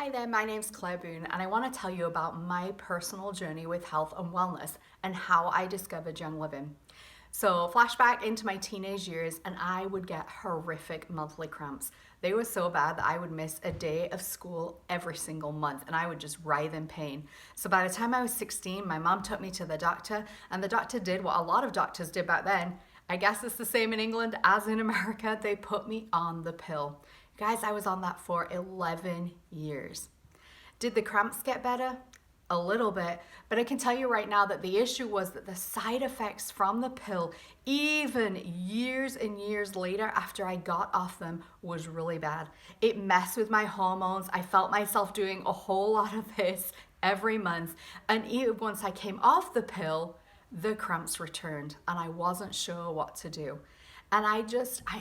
Hi there, my name's Claire Boone, and I want to tell you about my personal journey with health and wellness and how I discovered Young Living. So, flashback into my teenage years, and I would get horrific monthly cramps. They were so bad that I would miss a day of school every single month, and I would just writhe in pain. So, by the time I was 16, my mom took me to the doctor, and the doctor did what a lot of doctors did back then. I guess it's the same in England as in America. They put me on the pill. Guys, I was on that for 11 years. Did the cramps get better? A little bit, but I can tell you right now that the issue was that the side effects from the pill, even years and years later after I got off them, was really bad. It messed with my hormones. I felt myself doing a whole lot of this every month, and even once I came off the pill, the cramps returned and I wasn't sure what to do. And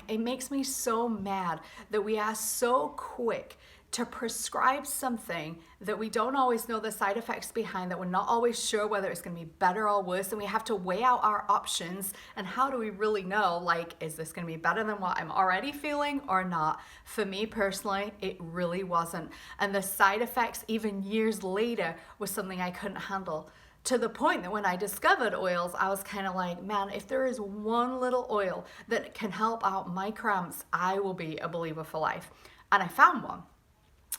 it makes me so mad that we are so quick to prescribe something that we don't always know the side effects behind, that we're not always sure whether it's going to be better or worse, and we have to weigh out our options. And how do we really know, like, is this going to be better than what I'm already feeling or not? For me personally, it really wasn't. And the side effects, even years later, was something I couldn't handle. To the point that when I discovered oils, I was kind of like, man, if there is one little oil that can help out my cramps, I will be a believer for life. And I found one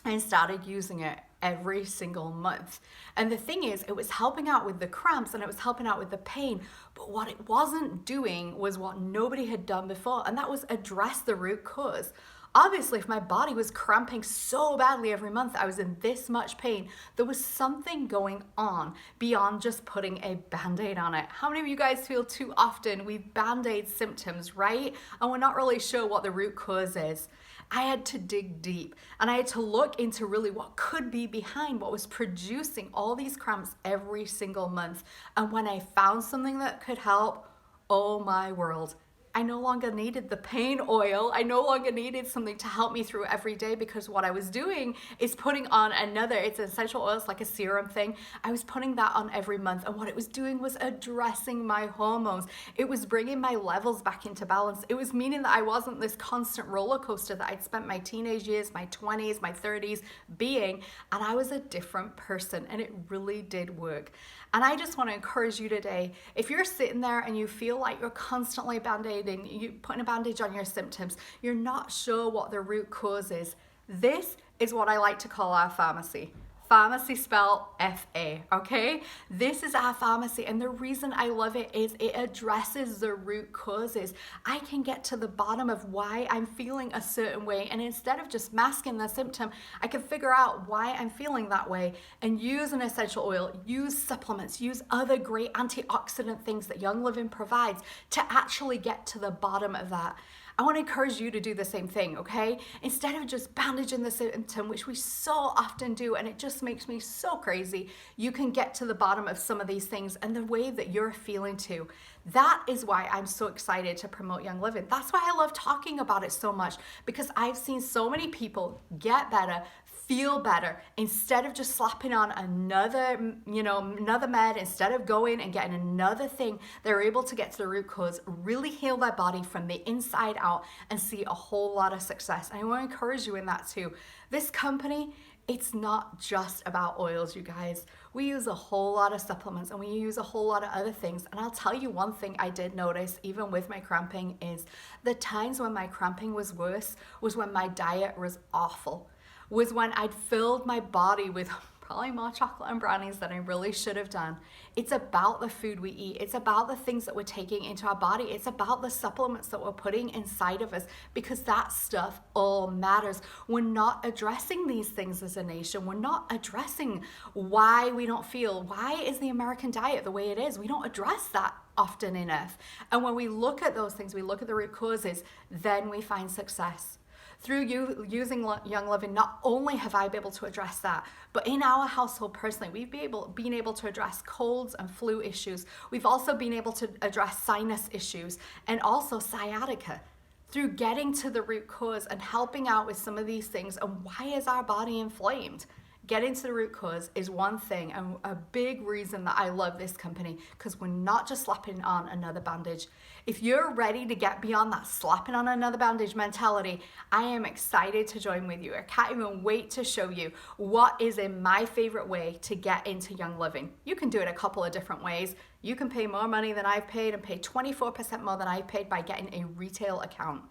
and started using it every single month. And the thing is, it was helping out with the cramps and it was helping out with the pain. But what it wasn't doing was what nobody had done before, and that was address the root cause. Obviously, if my body was cramping so badly every month, I was in this much pain, there was something going on beyond just putting a Band-Aid on it. How many of you guys feel too often we Band-Aid symptoms, right? And we're not really sure what the root cause is? I had to dig deep and I had to look into really what could be behind what was producing all these cramps every single month. And when I found something that could help, oh my world, I no longer needed the pain oil. I no longer needed something to help me through every day, because what I was doing is putting on it's essential oil, it's like a serum thing. I was putting that on every month, and what it was doing was addressing my hormones. It was bringing my levels back into balance. It was meaning that I wasn't this constant roller coaster that I'd spent my teenage years, my 20s, my 30s being, and I was a different person, and it really did work. And I just want to encourage you today, if you're sitting there and you feel like you're constantly Band-Aiding, you putting a bandage on your symptoms, you're not sure what the root cause is, this is what I like to call our pharmacy. Pharmacy spelled F-A, okay? This is our pharmacy, and the reason I love it is it addresses the root causes. I can get to the bottom of why I'm feeling a certain way, and instead of just masking the symptom, I can figure out why I'm feeling that way and use an essential oil, use supplements, use other great antioxidant things that Young Living provides to actually get to the bottom of that. I want to encourage you to do the same thing, okay? Instead of just bandaging the symptom, which we so often do, and it just makes me so crazy, you can get to the bottom of some of these things and the way that you're feeling too. That is why I'm so excited to promote Young Living. That's why I love talking about it so much, because I've seen so many people get better, feel better, instead of just slapping on another med, instead of going and getting another thing, they're able to get to the root cause, really heal their body from the inside out, and see a whole lot of success. And I want to encourage you in that too. This company, it's not just about oils, you guys. We use a whole lot of supplements and we use a whole lot of other things. And I'll tell you one thing I did notice, even with my cramping, is the times when my cramping was worse was when my diet was awful. Was when I'd filled my body with probably more chocolate and brownies than I really should have done. It's about the food we eat. It's about the things that we're taking into our body. It's about the supplements that we're putting inside of us, because that stuff all matters. We're not addressing these things as a nation. We're not addressing why we don't feel. Why is the American diet the way it is? We don't address that often enough. And when we look at those things, we look at the root causes, then we find success. Through you using Young Living, not only have I been able to address that, but in our household personally, we've been able to address colds and flu issues. We've also been able to address sinus issues and also sciatica. Through getting to the root cause and helping out with some of these things and why is our body inflamed? getting to the root cause is one thing, and a big reason that I love this company, because we're not just slapping on another bandage. If you're ready to get beyond that slapping on another bandage mentality, I am excited to join with you. I can't even wait to show you what is in my favorite way to get into Young Living. You can do it a couple of different ways. You can pay more money than I've paid and pay 24% more than I've paid by getting a retail account.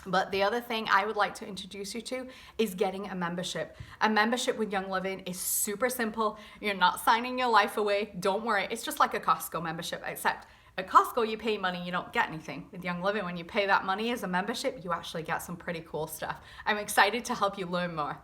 But the other thing I would like to introduce you to is getting a membership. A membership with Young Living is super simple. You're not signing your life away. Don't worry. It's just like a Costco membership, except at Costco you pay money, you don't get anything. With Young Living, when you pay that money as a membership, you actually get some pretty cool stuff. I'm excited to help you learn more.